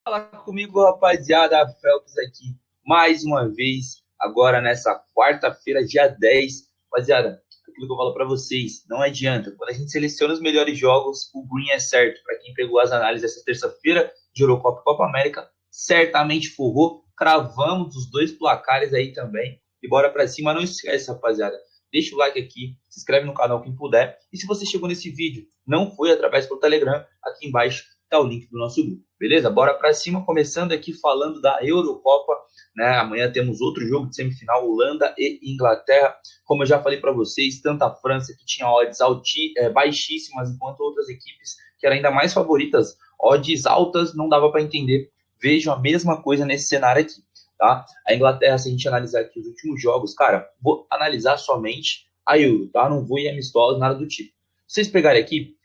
Fala comigo, rapaziada, Phelps aqui, mais uma vez, agora nessa quarta-feira, dia 10. Rapaziada, aquilo que eu falo pra vocês, não adianta, quando a gente seleciona os melhores jogos, o green é certo. Pra quem pegou as análises essa terça-feira de Eurocopa e Copa América, certamente forrou, cravamos os dois placares aí também, e bora pra cima. Não esquece, rapaziada, deixa o like aqui, se inscreve no canal quem puder, e se você chegou nesse vídeo, não foi através do Telegram, aqui embaixo tá o link do nosso grupo, beleza? Bora para cima, começando aqui falando da Eurocopa, né? Amanhã temos outro jogo de semifinal, Holanda e Inglaterra. Como eu já falei para vocês, tanto a França, que tinha odds baixíssimas, enquanto outras equipes que eram ainda mais favoritas, odds altas, não dava para entender. Vejo a mesma coisa nesse cenário aqui, tá? A Inglaterra, se a gente analisar aqui os últimos jogos, cara, vou analisar somente a Euro, tá? Não vou ir amistosos, nada do tipo. Se vocês pegarem aqui,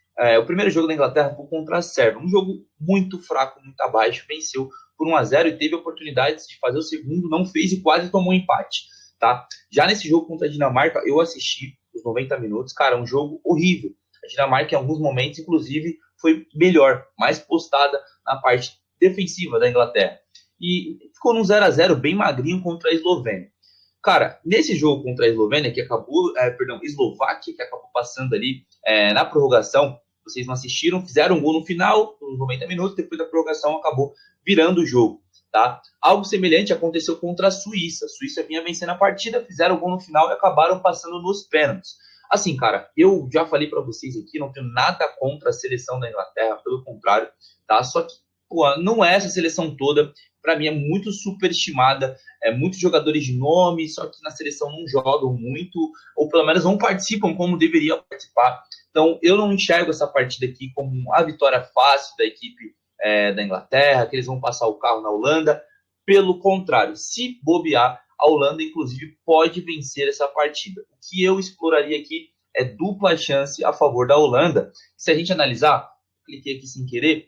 o primeiro jogo da Inglaterra foi contra a Sérvia, um jogo muito fraco, muito abaixo, venceu por 1-0 e teve oportunidades de fazer o segundo, não fez e quase tomou um empate, tá? Já nesse jogo contra a Dinamarca, eu assisti os 90 minutos, cara, um jogo horrível. A Dinamarca, em alguns momentos, inclusive, foi melhor, mais postada na parte defensiva da Inglaterra. E ficou num 0-0 bem magrinho contra a Eslovênia. Cara, nesse jogo contra a Eslovênia, que acabou, Eslováquia, que acabou passando ali na prorrogação, vocês não assistiram, fizeram um gol no final, nos 90 minutos, depois da prorrogação acabou virando o jogo, tá? Algo semelhante aconteceu contra a Suíça. A Suíça vinha vencendo a partida, fizeram o gol no final e acabaram passando nos pênaltis. Assim, cara, eu já falei para vocês aqui, não tenho nada contra a seleção da Inglaterra, pelo contrário, tá? Só que, pô, não é essa seleção toda, para mim é muito superestimada, muitos jogadores de nome, só que na seleção não jogam muito, ou pelo menos não participam como deveriam participar. Então, eu não enxergo essa partida aqui como a vitória fácil da equipe da Inglaterra, que eles vão passar o carro na Holanda. Pelo contrário, se bobear, a Holanda, inclusive, pode vencer essa partida. O que eu exploraria aqui é dupla chance a favor da Holanda. Se a gente analisar, cliquei aqui sem querer,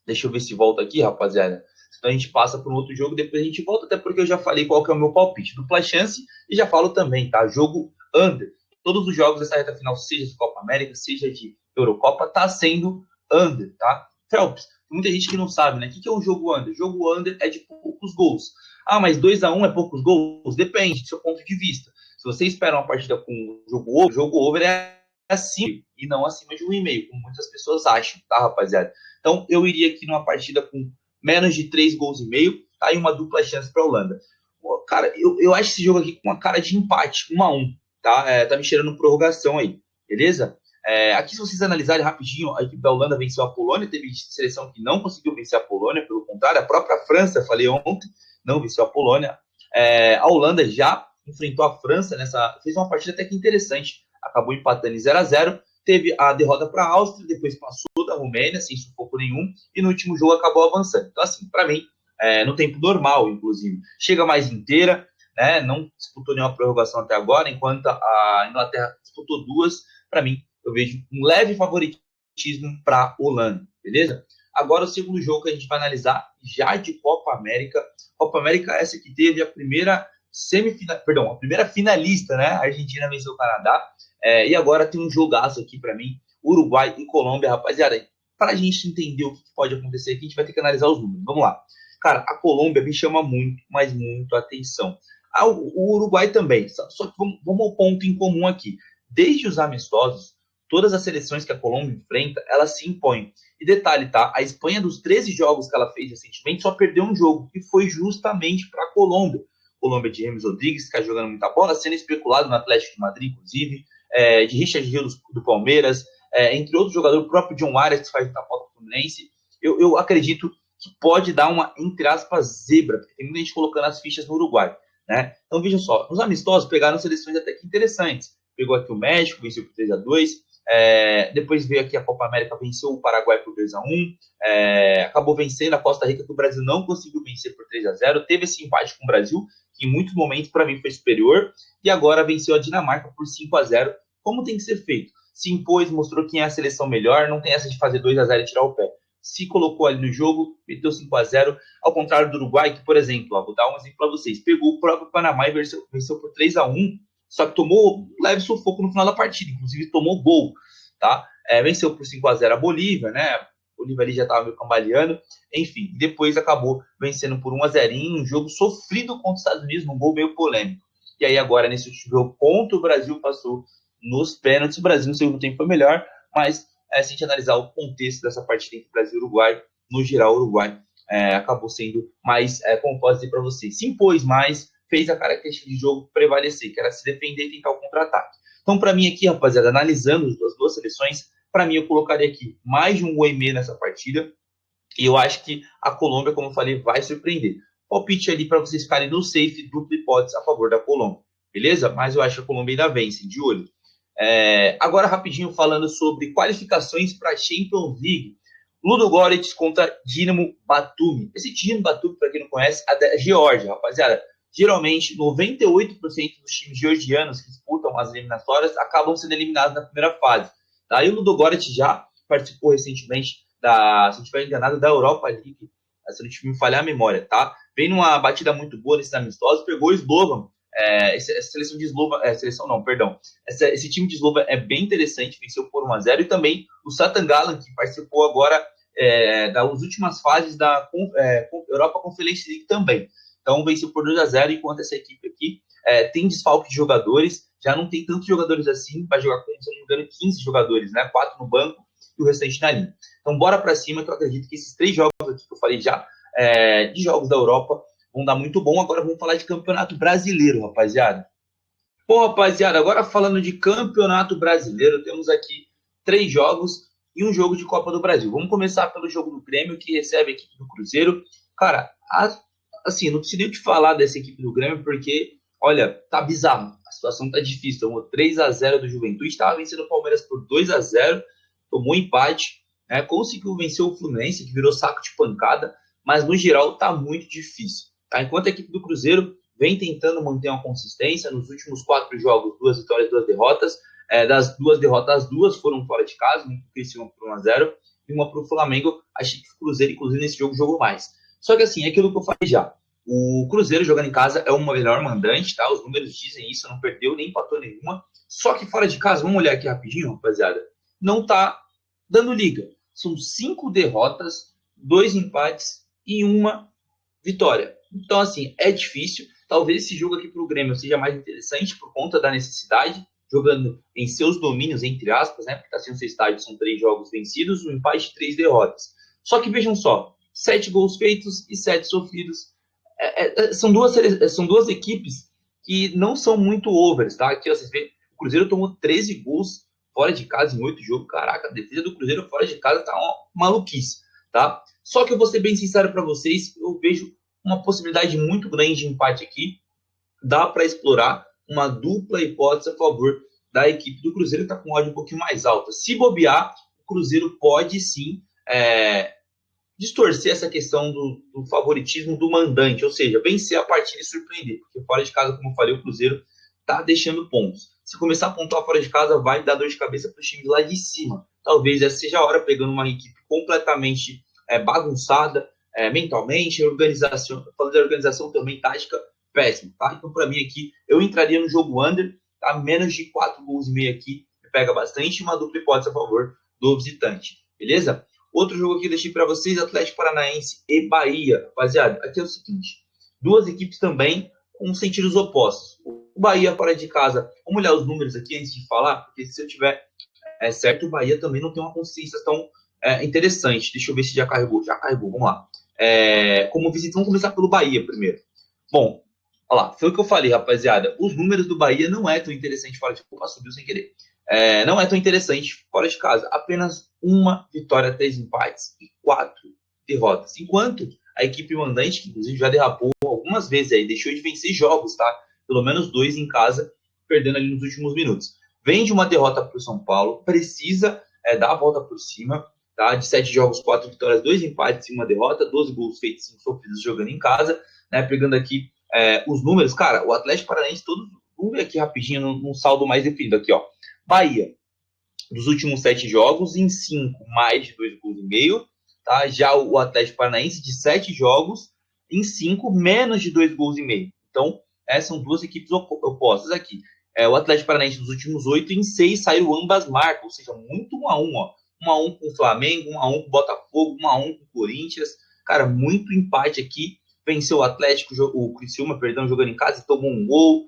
deixa eu ver se volta aqui, rapaziada. Então a gente passa para um outro jogo, depois a gente volta, até porque eu já falei qual que é o meu palpite. Dupla chance e já falo também, tá? Jogo under. Todos os jogos dessa reta final, seja de Copa América, seja de Eurocopa, tá sendo under, tá? Phelps, tem muita gente que não sabe, né? O que é um jogo under? Jogo under é de poucos gols. Ah, mas 2-1 é poucos gols? Depende do seu ponto de vista. Se você espera uma partida com jogo over é acima e não acima de 1,5, como muitas pessoas acham, tá, rapaziada? Então, eu iria aqui numa partida com menos de 3 gols e meio, tá? E uma dupla chance para a Holanda. Cara, eu acho esse jogo aqui com uma cara de empate, 1-1, tá? Tá me cheirando prorrogação aí, beleza? Aqui, se vocês analisarem rapidinho, a equipe da Holanda venceu a Polônia, teve seleção que não conseguiu vencer a Polônia, pelo contrário, a própria França, falei ontem, não venceu a Polônia. A Holanda já enfrentou a França fez uma partida até que interessante, acabou empatando em 0-0, teve a derrota para a Áustria, depois passou da Romênia, sem sufoco nenhum, e no último jogo acabou avançando. Então, assim, para mim, no tempo normal, inclusive, chega mais inteira, né? Não disputou nenhuma prorrogação até agora, enquanto a Inglaterra disputou duas. Para mim, eu vejo um leve favoritismo para a Holanda, beleza? Agora, o segundo jogo que a gente vai analisar, já de Copa América. Copa América, essa que teve a primeira a primeira finalista, né? A Argentina venceu o Canadá. E agora tem um jogaço aqui para mim, Uruguai e Colômbia, rapaziada. Para a gente entender o que pode acontecer aqui, a gente vai ter que analisar os números. Vamos lá. Cara, a Colômbia me chama muito, mas muito atenção. O Uruguai também. Só que vamos ao ponto em comum aqui. Desde os amistosos, todas as seleções que a Colômbia enfrenta, ela se impõe. E detalhe, tá? A Espanha, dos 13 jogos que ela fez recentemente, só perdeu um jogo, que foi justamente para a Colômbia. Colômbia de James Rodrigues, que está jogando muita bola, sendo especulado no Atlético de Madrid, inclusive, de Richard Hill do Palmeiras, entre outros jogadores, o próprio John Arias, que faz muita falta do Fluminense. Eu acredito que pode dar uma, entre aspas, zebra, porque tem muita gente colocando as fichas no Uruguai, né? Então, vejam só, nos amistosos pegaram seleções até que interessantes. Pegou aqui o México, venceu por 3-2, depois veio aqui a Copa América, venceu o Paraguai por 2-1, acabou vencendo a Costa Rica, que o Brasil não conseguiu vencer por 3-0, teve esse empate com o Brasil, que em muitos momentos para mim foi superior, e agora venceu a Dinamarca por 5-0, como tem que ser feito. Se impôs, mostrou quem é a seleção melhor, não tem essa de fazer 2-0 e tirar o pé. Se colocou ali no jogo, meteu 5-0, ao contrário do Uruguai, que, por exemplo, vou dar um exemplo para vocês, pegou o próprio Panamá e venceu por 3-1, só que tomou um leve sufoco no final da partida, inclusive tomou gol, tá? Venceu por 5-0 a Bolívia, né? Bolívia ali já estava meio cambaleando, enfim, depois acabou vencendo por 1-0, um jogo sofrido contra os Estados Unidos, um gol meio polêmico. E aí agora, nesse último jogo contra o Brasil, passou nos pênaltis. O Brasil no segundo tempo foi melhor, mas se a gente analisar o contexto dessa partida entre Brasil e Uruguai, no geral, o Uruguai acabou sendo mais, como posso dizer para vocês, se impôs mais, fez a característica de jogo prevalecer, que era se defender e tentar o contra-ataque. Então, para mim aqui, rapaziada, analisando as duas seleções, para mim eu colocaria aqui mais de 1,5 nessa partida, e eu acho que a Colômbia, como eu falei, vai surpreender. Palpite ali para vocês ficarem no safe, dupla hipótese a favor da Colômbia, beleza? Mas eu acho que a Colômbia ainda vence, de olho. Agora, rapidinho, falando sobre qualificações para a Champions League. Ludogorets contra Dinamo Batumi. Esse Dinamo Batumi, para quem não conhece, é da Geórgia, rapaziada. Geralmente, 98% dos times georgianos que disputam as eliminatórias acabam sendo eliminados na primeira fase. Tá? E o Ludogorets já participou recentemente, se não estiver enganado, da Europa League, se não me falhar a memória, tá? Vem numa batida muito boa nesses amistosos, pegou o Slovan. Essa seleção de Slovan, esse time de Slovan é bem interessante, venceu por 1-0, e também o Satan Galan, que participou agora das últimas fases da Europa Conference League também. Então venceu por 2-0, enquanto essa equipe aqui tem desfalque de jogadores, já não tem tantos jogadores assim, vai jogar com, se não me engano, 15 jogadores, né? 4 no banco e o restante na linha. Então bora pra cima, que eu acredito que esses 3 jogos aqui que eu falei já, de jogos da Europa, vão dar muito bom. Agora vamos falar de campeonato brasileiro, rapaziada. Bom, rapaziada, agora falando de campeonato brasileiro, temos aqui 3 jogos e um jogo de Copa do Brasil. Vamos começar pelo jogo do Grêmio, que recebe a equipe do Cruzeiro. Cara, assim, não preciso te falar dessa equipe do Grêmio, porque, olha, tá bizarro. A situação tá difícil. Tomou 3-0 do Juventude, estava vencendo o Palmeiras por 2-0, tomou empate, conseguiu vencer o Fluminense, que virou saco de pancada, mas no geral tá muito difícil. Tá? Enquanto a equipe do Cruzeiro vem tentando manter uma consistência, nos últimos 4 jogos, 2 vitórias, 2 derrotas. Das 2 derrotas, as 2 foram fora de casa, uma por 1-0 e uma para o Flamengo. Achei que o Cruzeiro, inclusive, nesse jogo jogou mais. Só que assim, é aquilo que eu falei já. O Cruzeiro jogando em casa é o melhor mandante, tá? Os números dizem isso, não perdeu nem empatou nenhuma. Só que fora de casa, vamos olhar aqui rapidinho, rapaziada, não tá dando liga. São 5 derrotas, 2 empates e 1 vitória. Então, assim, é difícil. Talvez esse jogo aqui para o Grêmio seja mais interessante por conta da necessidade, jogando em seus domínios, entre aspas, né? Porque está sendo seu estádio, são 3 jogos vencidos, um empate e 3 derrotas. Só que vejam só, 7 gols feitos e 7 sofridos. São duas equipes que não são muito overs, tá? Aqui ó, vocês veem, o Cruzeiro tomou 13 gols fora de casa em 8 jogos. Caraca, a defesa do Cruzeiro fora de casa tá uma maluquice, tá? Só que eu vou ser bem sincero para vocês, eu vejo uma possibilidade muito grande de empate aqui. Dá para explorar uma dupla hipótese a favor da equipe do Cruzeiro, que está com odd um pouquinho mais alta. Se bobear, o Cruzeiro pode sim distorcer essa questão do favoritismo do mandante, ou seja, vencer a partida e surpreender, porque fora de casa, como eu falei, o Cruzeiro está deixando pontos. Se começar a pontuar fora de casa, vai dar dor de cabeça para os times lá de cima. Talvez essa seja a hora, pegando uma equipe completamente bagunçada, mentalmente, organização, falando de organização também, tática péssima, tá? Então, para mim aqui, eu entraria no jogo under, tá? Menos de 4 gols e meio aqui, me pega bastante, uma dupla hipótese a favor do visitante, beleza? Outro jogo aqui eu deixei para vocês, Atlético Paranaense e Bahia. Rapaziada, aqui é o seguinte, 2 equipes também com sentidos opostos. O Bahia fora de casa, vamos olhar os números aqui antes de falar, porque se eu tiver certo, o Bahia também não tem uma consistência tão interessante. Deixa eu ver se já carregou, vamos lá. Como visitante, vamos começar pelo Bahia primeiro. Bom, olha lá, foi o que eu falei, rapaziada. Os números do Bahia não é tão interessante fora de casa, subiu sem querer. Não é tão interessante fora de casa. Apenas 1 vitória, 3 empates e 4 derrotas. Enquanto a equipe mandante, que inclusive já derrapou algumas vezes aí, deixou de vencer jogos, tá? Pelo menos 2 em casa, perdendo ali nos últimos minutos. Vem de uma derrota para o São Paulo, precisa dar a volta por cima, tá? De 7 jogos, 4 vitórias, 2 empates e 1 derrota, 12 gols feitos, 5 sofridos jogando em casa, né? Pegando aqui os números, cara, o Atlético Paranaense, vamos ver aqui rapidinho num saldo mais definido aqui, ó. Bahia, dos últimos 7 jogos, em 5, mais de 2 gols e meio, tá? Já o Atlético Paranaense, de 7 jogos, em 5, menos de 2 gols e meio. Então, são 2 equipes opostas aqui. O Atlético Paranaense, nos últimos 8, em 6, saiu ambas marcas, ou seja, muito 1-1, ó. 1-1 com o Flamengo, 1-1 com o Botafogo, 1-1 com o Corinthians. Cara, muito empate aqui. Venceu o Atlético, o Criciúma, perdão, jogando em casa e tomou um gol.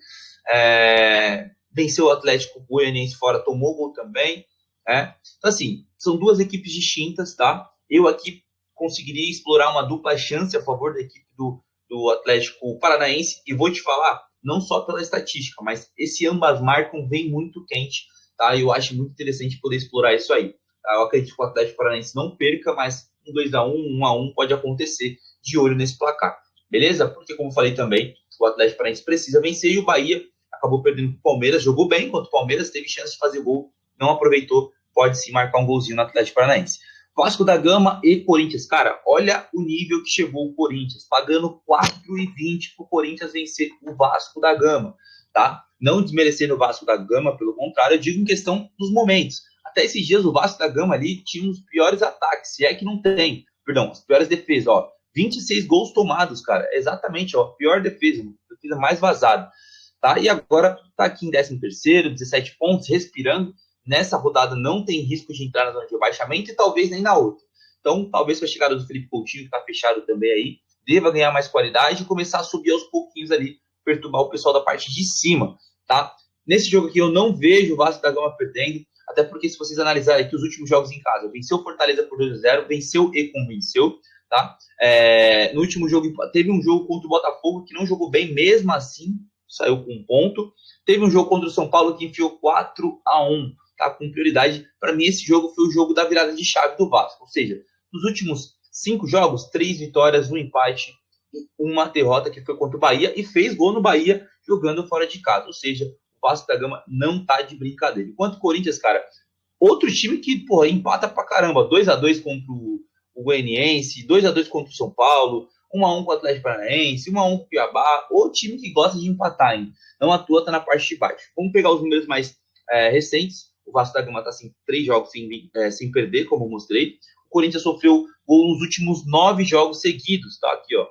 Venceu o Atlético Goianiense fora, tomou gol também. Então, assim, são duas equipes distintas, tá? Eu aqui conseguiria explorar uma dupla chance a favor da equipe do Atlético Paranaense, e vou te falar, não só pela estatística, mas esse ambas marcam vem muito quente, tá? Eu acho muito interessante poder explorar isso aí. Tá? Eu acredito que o Atlético Paranaense não perca, mas um 2-1, 1-1 pode acontecer, de olho nesse placar, beleza? Porque, como eu falei também, o Atlético Paranaense precisa vencer, e o Bahia acabou perdendo para o Palmeiras, jogou bem contra o Palmeiras, teve chance de fazer gol, não aproveitou, pode sim marcar um golzinho no Atlético Paranaense. Vasco da Gama e Corinthians, cara, olha o nível que chegou o Corinthians, pagando 4,20 para o Corinthians vencer o Vasco da Gama, tá? Não desmerecendo o Vasco da Gama, pelo contrário, eu digo em questão dos momentos. Até esses dias o Vasco da Gama ali tinha os piores ataques, se é que não tem, perdão, as piores defesas, ó, 26 gols tomados, cara, exatamente, ó, pior defesa mais vazada, tá? E agora tá aqui em 13º, 17 pontos, respirando. Nessa rodada não tem risco de entrar na zona de rebaixamento e talvez nem na outra. Então, talvez com a chegada do Felipe Coutinho, que está fechado também aí, deva ganhar mais qualidade e começar a subir aos pouquinhos ali, perturbar o pessoal da parte de cima, tá? Nesse jogo aqui eu não vejo o Vasco da Gama perdendo, até porque se vocês analisarem aqui os últimos jogos em casa, venceu o Fortaleza por 2-0, venceu e convenceu, tá? No último jogo, teve um jogo contra o Botafogo que não jogou bem, mesmo assim, saiu com um ponto. Teve um jogo contra o São Paulo que enfiou 4-1. Tá, com prioridade. Para mim, esse jogo foi o jogo da virada de chave do Vasco. Ou seja, nos últimos 5 jogos, 3 vitórias, 1 empate e 1 derrota, que foi contra o Bahia, e fez gol no Bahia jogando fora de casa. Ou seja, o Vasco da Gama não tá de brincadeira. Enquanto o Corinthians, cara, outro time que, porra, empata pra caramba. 2-2 contra o Goianiense, 2-2 contra o São Paulo, 1-1 com o Atlético Paranaense, 1-1 com o Cuiabá. O time que gosta de empatar, hein? Não à toa tá na parte de baixo. Vamos pegar os números mais recentes. O Vasco da Gama está assim, 3 jogos sem perder, como eu mostrei. O Corinthians sofreu gol nos últimos 9 jogos seguidos, tá? Aqui, ó,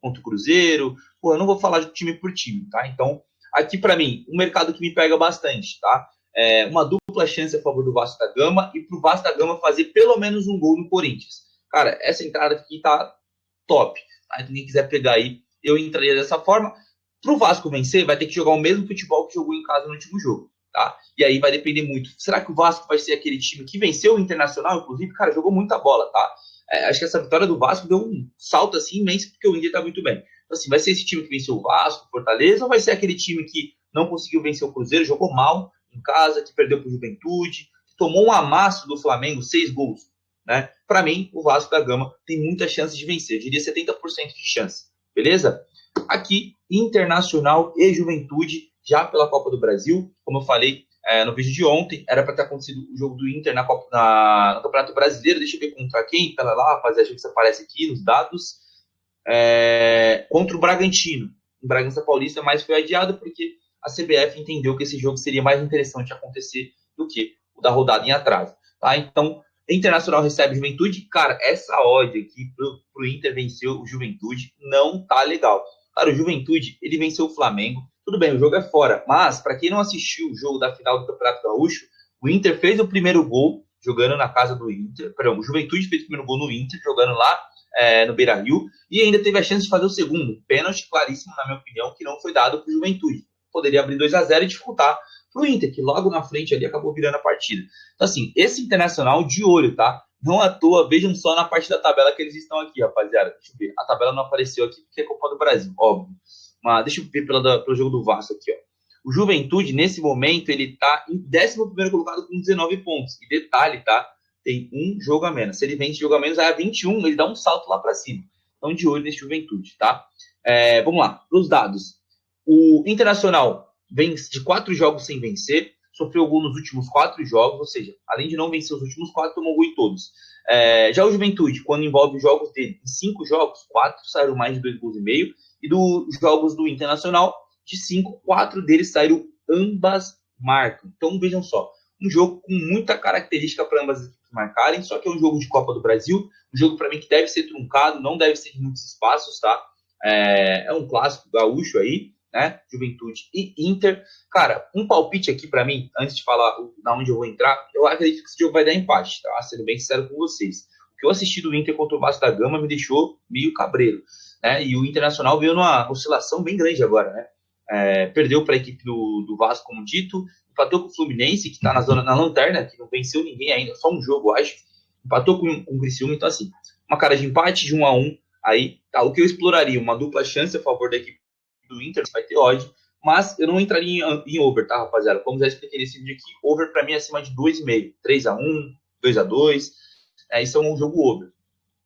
contra o Cruzeiro. Pô, eu não vou falar de time por time, tá? Então, aqui para mim, um mercado que me pega bastante, tá? Uma dupla chance a favor do Vasco da Gama e pro Vasco da Gama fazer pelo menos um gol no Corinthians. Cara, essa entrada aqui tá top, tá? Então, quem quiser pegar aí, eu entraria dessa forma. Pro Vasco vencer, vai ter que jogar o mesmo futebol que jogou em casa no último jogo. Tá? E aí vai depender muito. Será que o Vasco vai ser aquele time que venceu o Internacional, inclusive? Cara, jogou muita bola, tá? Acho que essa vitória do Vasco deu um salto assim imenso, porque o Inter tá muito bem. Então, assim, vai ser esse time que venceu o Vasco, Fortaleza, ou vai ser aquele time que não conseguiu vencer o Cruzeiro, jogou mal em casa, que perdeu pro Juventude, que tomou um amasso do Flamengo, 6 gols, né? Para mim, o Vasco da Gama tem muita chance de vencer, eu diria 70% de chance, beleza? Aqui, Internacional e Juventude, já pela Copa do Brasil, como eu falei no vídeo de ontem, era para ter acontecido o jogo do Inter no Campeonato Brasileiro. Deixa eu ver contra quem, pera lá, rapaziada, deixa eu ver se aparece aqui nos dados, contra o Bragantino, em Bragança Paulista, mas foi adiado porque a CBF entendeu que esse jogo seria mais interessante acontecer do que o da rodada em atraso, tá? Então, Internacional recebe Juventude, cara, essa odd aqui pro Inter vencer o Juventude não tá legal. Cara, o Juventude, ele venceu o Flamengo. Tudo bem, o jogo é fora. Mas, para quem não assistiu o jogo da final do Campeonato Gaúcho, o Inter fez o primeiro gol jogando na casa do Inter. Perdão, o Juventude fez o primeiro gol no Inter, jogando lá no Beira-Rio. E ainda teve a chance de fazer o segundo. Um pênalti claríssimo, na minha opinião, que não foi dado para o Juventude. Poderia abrir 2-0 e dificultar para o Inter, que logo na frente ali acabou virando a partida. Então, assim, esse Internacional de olho, tá? Não à toa, vejam só na parte da tabela que eles estão aqui, rapaziada. Deixa eu ver. A tabela não apareceu aqui porque é Copa do Brasil, óbvio. Mas deixa eu ver pelo jogo do Vasco aqui, ó. O Juventude, nesse momento, ele tá em 11º colocado com 19 pontos. E detalhe, tá? Tem um jogo a menos. Se ele vence jogo a menos, aí a 21, ele dá um salto lá para cima. Então, de olho nesse Juventude, tá? Vamos lá, para os dados. O Internacional vem de 4 jogos sem vencer. Sofreu gol nos últimos 4 jogos, ou seja, além de não vencer os últimos 4, tomou gol em todos. Já o Juventude, quando envolve os jogos dele, em 5 jogos, 4 saíram mais de 2 gols e meio, e dos jogos do Internacional, de 5, 4 deles saíram ambas marcam. Então vejam só, um jogo com muita característica para ambas equipes marcarem, só que é um jogo de Copa do Brasil, um jogo para mim que deve ser truncado, não deve ser de muitos espaços, tá? É um clássico gaúcho aí, né? Juventude e Inter. Cara, um palpite aqui para mim, antes de falar da onde eu vou entrar, eu acredito que esse jogo vai dar empate, tá? Sendo bem sincero com vocês. O que eu assisti do Inter contra o Vasco da Gama me deixou meio cabreiro, né? E o Internacional veio numa oscilação bem grande agora, né? Perdeu para a equipe do Vasco, como dito, empatou com o Fluminense, que está na lanterna, que não venceu ninguém ainda, só um jogo, acho. Empatou com o Criciúma, então assim, uma cara de empate de 1-1. Aí, tá, o que eu exploraria, uma dupla chance a favor da equipe do Inter, vai ter ódio, mas eu não entraria em over, tá, rapaziada? Como já expliquei nesse vídeo aqui, over para mim é acima de 2,5, 3-1, 2-2, isso é um jogo over.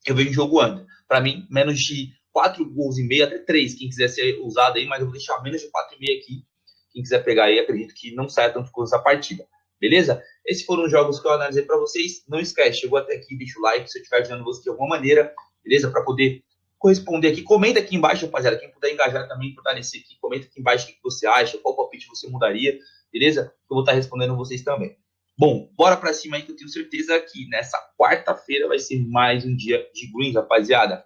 Eu vejo um jogo under. Para mim, menos de 4 gols e meio, até 3, quem quiser ser usado aí, mas eu vou deixar menos de 4,5 aqui. Quem quiser pegar aí, acredito que não saia tanto com essa partida. Beleza? Esses foram os jogos que eu analisei para vocês. Não esquece, chegou até aqui, deixa o like se eu estiver ajudando você de alguma maneira, beleza? Para poder corresponder aqui. Comenta aqui embaixo, rapaziada. Quem puder engajar também, fortalecer aqui, comenta aqui embaixo o que você acha, qual palpite você mudaria, beleza? Eu vou estar respondendo vocês também. Bom, bora pra cima aí que eu tenho certeza que nessa quarta-feira vai ser mais um dia de greens, rapaziada.